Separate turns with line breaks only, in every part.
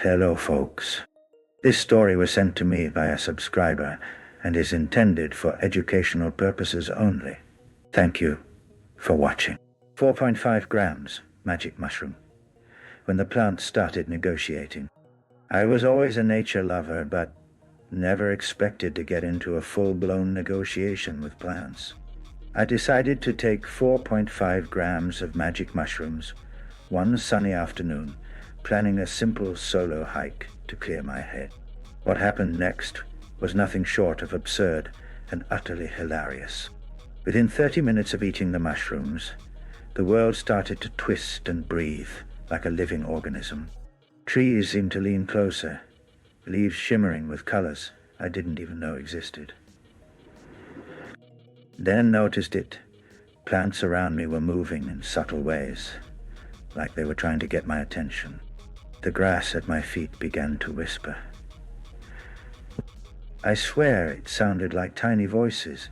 Hello, folks. This story was sent to me by a subscriber and is intended for educational purposes only. Thank you for watching. 4.5 grams magic mushroom. When the plant started negotiating, I was always a nature lover, but never expected to get into a full-blown negotiation with plants. I decided to take 4.5 grams of magic mushrooms one sunny afternoon, planning a simple solo hike to clear my head. What happened next was nothing short of absurd and utterly hilarious. Within 30 minutes of eating the mushrooms, the world started to twist and breathe like a living organism. Trees seemed to lean closer, leaves shimmering with colors I didn't even know existed. Then noticed it. Plants around me were moving in subtle ways, like they were trying to get my attention. The grass at my feet began to whisper. I swear it sounded like tiny voices,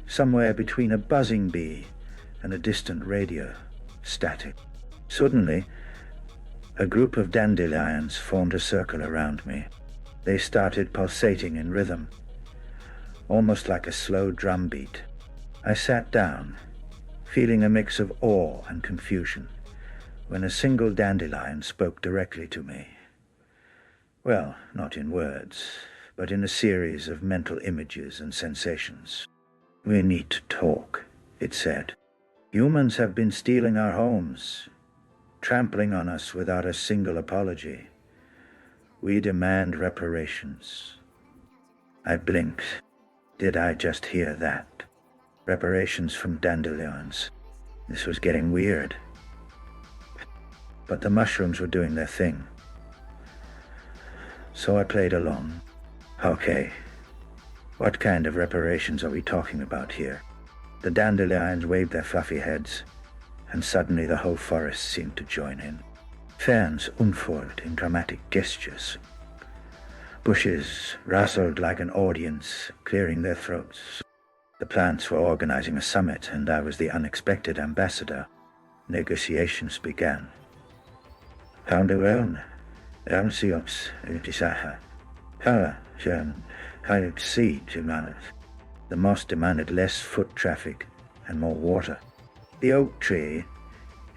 somewhere between a buzzing bee and a distant radio static. Suddenly, a group of dandelions formed a circle around me. They started pulsating in rhythm, almost like a slow drum beat. I sat down, feeling a mix of awe and confusion, when a single dandelion spoke directly to me. Well, not in words, but in a series of mental images and sensations. "We need to talk," it said. "Humans have been stealing our homes, trampling on us without a single apology. We demand reparations." I blinked. Did I just hear that? Reparations from dandelions. This was getting weird. But the mushrooms were doing their thing. So I played along. Okay, what kind of reparations are we talking about here? The dandelions waved their fluffy heads, and suddenly the whole forest seemed to join in. Ferns unfurled in dramatic gestures. Bushes rustled like an audience, clearing their throats. The plants were organizing a summit, and I was the unexpected ambassador. Negotiations began. The moss demanded less foot traffic and more water. The oak tree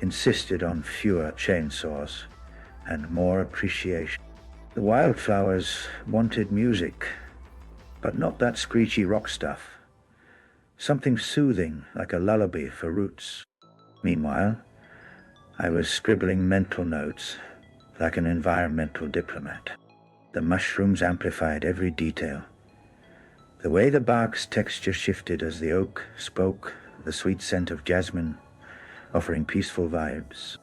insisted on fewer chainsaws and more appreciation. The wildflowers wanted music, but not that screechy rock stuff. Something soothing, like a lullaby for roots. Meanwhile, I was scribbling mental notes like an environmental diplomat. The mushrooms amplified every detail. The way the bark's texture shifted as the oak spoke, the sweet scent of jasmine, offering peaceful vibes.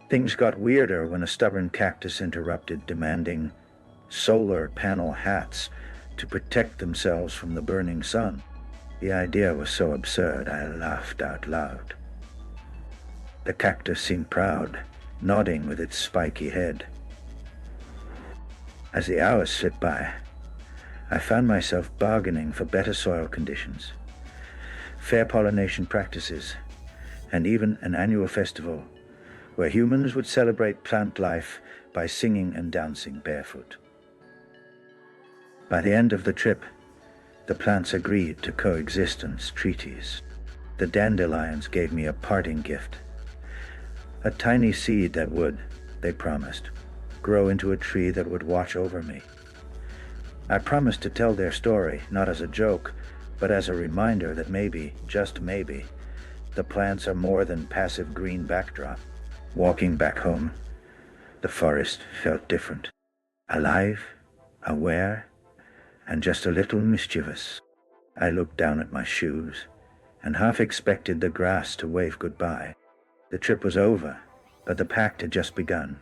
Things got weirder when a stubborn cactus interrupted, demanding solar panel hats to protect themselves from the burning sun. The idea was so absurd, I laughed out loud. The cactus seemed proud, nodding with its spiky head. As the hours slipped by, I found myself bargaining for better soil conditions, fair pollination practices, and even an annual festival where humans would celebrate plant life by singing and dancing barefoot. By the end of the trip, the plants agreed to coexistence treaties. The dandelions gave me a parting gift. A tiny seed that would, they promised, grow into a tree that would watch over me. I promised to tell their story, not as a joke, but as a reminder that maybe, just maybe, the plants are more than passive green backdrop. Walking back home, the forest felt different. Alive, aware, and just a little mischievous. I looked down at my shoes and half expected the grass to wave goodbye. The trip was over, but the pact had just begun.